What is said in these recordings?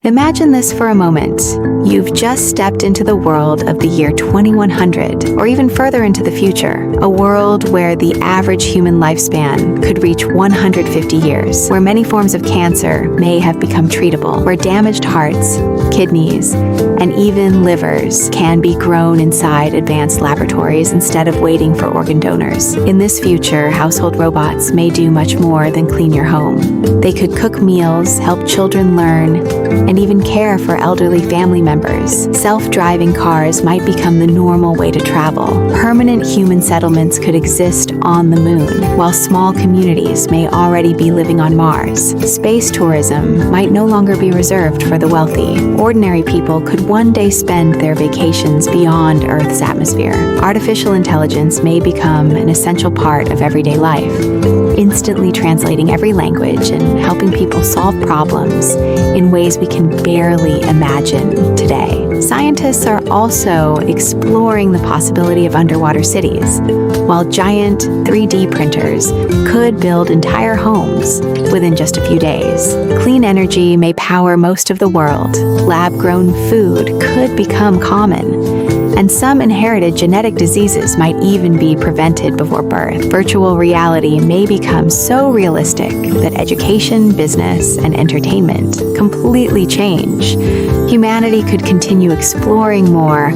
Imagine this for a moment. You've just stepped into the world of the year 2100, or even further into the future, a world where the average human lifespan could reach 150 years, where many forms of cancer may have become treatable, where damaged hearts, kidneys, and even livers can be grown inside advanced laboratories instead of waiting for organ donors. In this future, household robots may do much more than clean your home. They could cook meals, help children learn, and even care for elderly family members. Self-driving cars might become the normal way to travel. Permanent human settlements could exist on the moon, while small communities may already be living on Mars. Space tourism might no longer be reserved for the wealthy. Ordinary people could one day spend their vacations beyond Earth's atmosphere. Artificial intelligence may become an essential part of everyday life, instantly translating every language and helping people solve problems in ways we can barely imagine today. Scientists are also exploring the possibility of underwater cities, while giant 3D printers could build entire homes within just a few days. Clean energy may power most of the world. Lab-grown food could become common, and some inherited genetic diseases might even be prevented before birth. Virtual reality may become so realistic that education, business, and entertainment completely change. Humanity could continue exploring more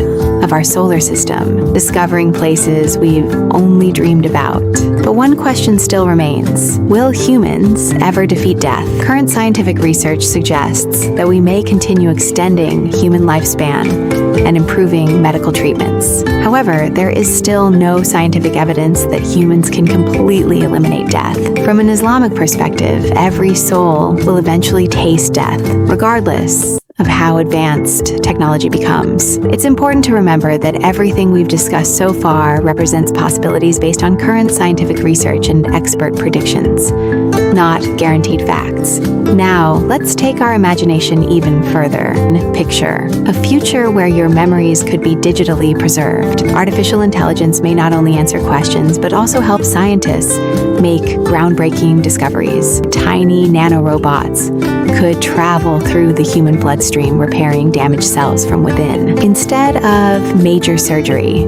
of our solar system, discovering places we've only dreamed about. But one question still remains: will humans ever defeat death? Current scientific research suggests that we may continue extending human lifespan and improving medical treatments. However, there is still no scientific evidence that humans can completely eliminate death. From an Islamic perspective, every soul will eventually taste death, regardless of how advanced technology becomes. It's important to remember that everything we've discussed so far represents possibilities based on current scientific research and expert predictions, not guaranteed facts. Now, let's take our imagination even further. Picture a future where your memories could be digitally preserved. Artificial intelligence may not only answer questions, but also help scientists make groundbreaking discoveries. Tiny nanorobots could travel through the human bloodstream, repairing damaged cells from within. Instead of major surgery,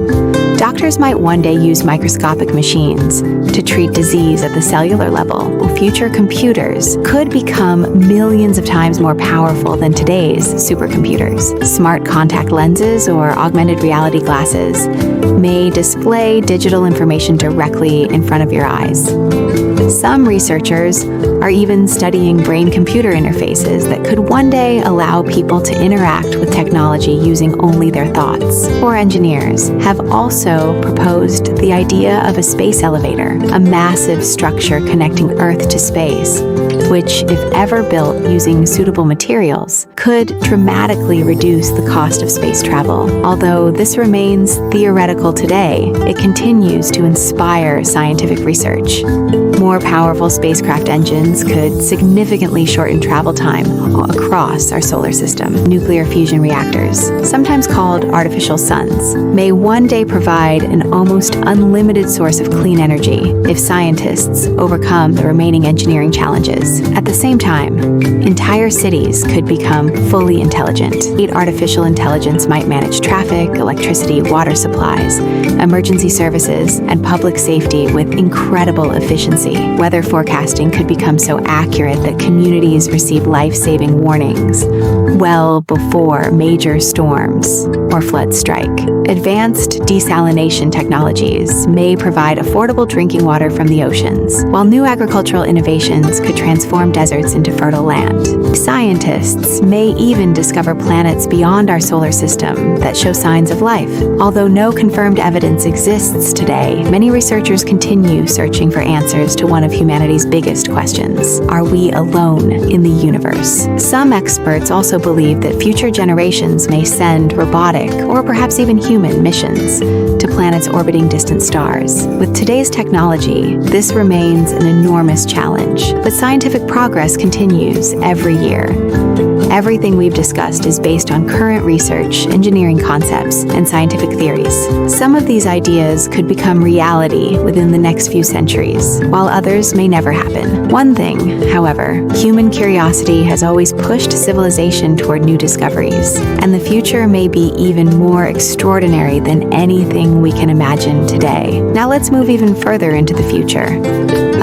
doctors might one day use microscopic machines to treat disease at the cellular level. Future computers could become millions of times more powerful than today's supercomputers. Smart contact lenses or augmented reality glasses may display digital information directly in front of your eyes. Some researchers are even studying brain-computer interfaces that could one day allow people to interact with technology using only their thoughts. Or engineers have also proposed the idea of a space elevator, a massive structure connecting Earth to space, which, if ever built using suitable materials, could dramatically reduce the cost of space travel. Although this remains theoretical today, it continues to inspire scientific research. More powerful spacecraft engines could significantly shorten travel time across our solar system. Nuclear fusion reactors, sometimes called artificial suns, may one day provide an almost unlimited source of clean energy if scientists overcome the remaining engineering challenges. At the same time, entire cities could become fully intelligent. Artificial intelligence might manage traffic, electricity, water supplies, emergency services, and public safety with incredible efficiency. Weather forecasting could become so accurate that communities receive life-saving warnings well before major storms or floods strike. Advanced desalination technologies may provide affordable drinking water from the oceans, while new agricultural innovations could transform deserts into fertile land. Scientists may even discover planets beyond our solar system that show signs of life. Although no confirmed evidence exists today, many researchers continue searching for answers to one of humanity's biggest questions: are we alone in the universe? Some experts also believe that future generations may send robotic or perhaps even human missions to planets orbiting distant stars. With today's technology, this remains an enormous challenge, but scientific progress continues every year. Everything we've discussed is based on current research, engineering concepts, and scientific theories. Some of these ideas could become reality within the next few centuries, while others may never happen. One thing, however, human curiosity has always pushed civilization toward new discoveries, and the future may be even more extraordinary than anything we can imagine today. Now let's move even further into the future,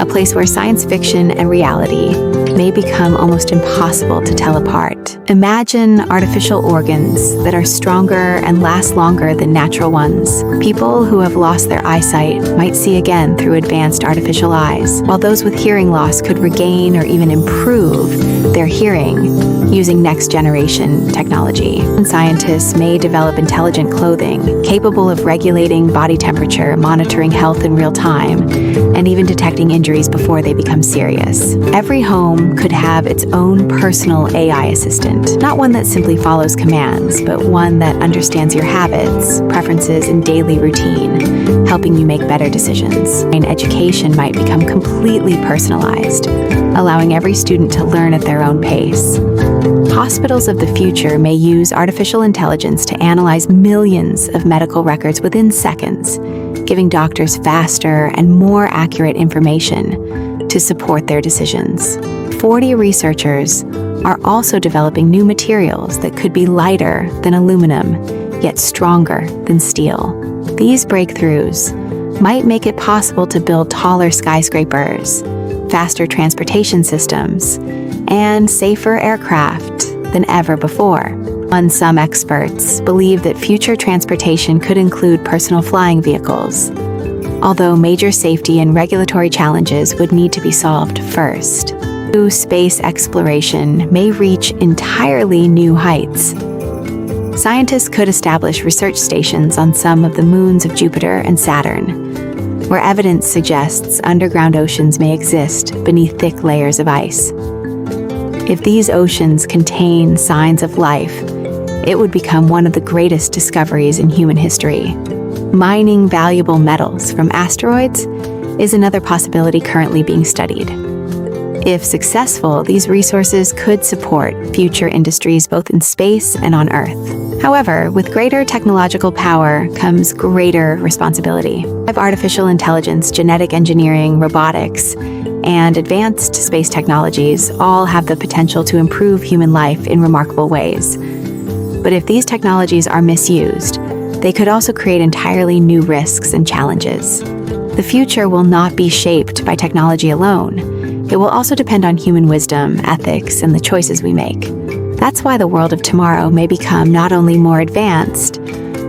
a place where science fiction and reality may become almost impossible to tell apart. Imagine artificial organs that are stronger and last longer than natural ones. People who have lost their eyesight might see again through advanced artificial eyes, while those with hearing loss could regain or even improve their hearing using next-generation technology. Scientists may develop intelligent clothing, capable of regulating body temperature, monitoring health in real time, and even detecting injuries before they become serious. Every home could have its own personal AI assistant, not one that simply follows commands, but one that understands your habits, preferences, and daily routine, helping you make better decisions. And education might become completely personalized, allowing every student to learn at their own pace. Hospitals of the future may use artificial intelligence to analyze millions of medical records within seconds, giving doctors faster and more accurate information to support their decisions. 40 researchers are also developing new materials that could be lighter than aluminum, yet stronger than steel. These breakthroughs might make it possible to build taller skyscrapers, faster transportation systems, and safer aircraft than ever before. Some experts believe that future transportation could include personal flying vehicles, although major safety and regulatory challenges would need to be solved first. Space exploration may reach entirely new heights. Scientists could establish research stations on some of the moons of Jupiter and Saturn, where evidence suggests underground oceans may exist beneath thick layers of ice. If these oceans contain signs of life, it would become one of the greatest discoveries in human history. Mining valuable metals from asteroids is another possibility currently being studied. If successful, these resources could support future industries both in space and on Earth. However, with greater technological power comes greater responsibility. Artificial intelligence, genetic engineering, robotics, and advanced space technologies all have the potential to improve human life in remarkable ways. But if these technologies are misused, they could also create entirely new risks and challenges. The future will not be shaped by technology alone. It will also depend on human wisdom, ethics, and the choices we make. That's why the world of tomorrow may become not only more advanced,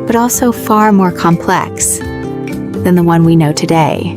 but also far more complex than the one we know today.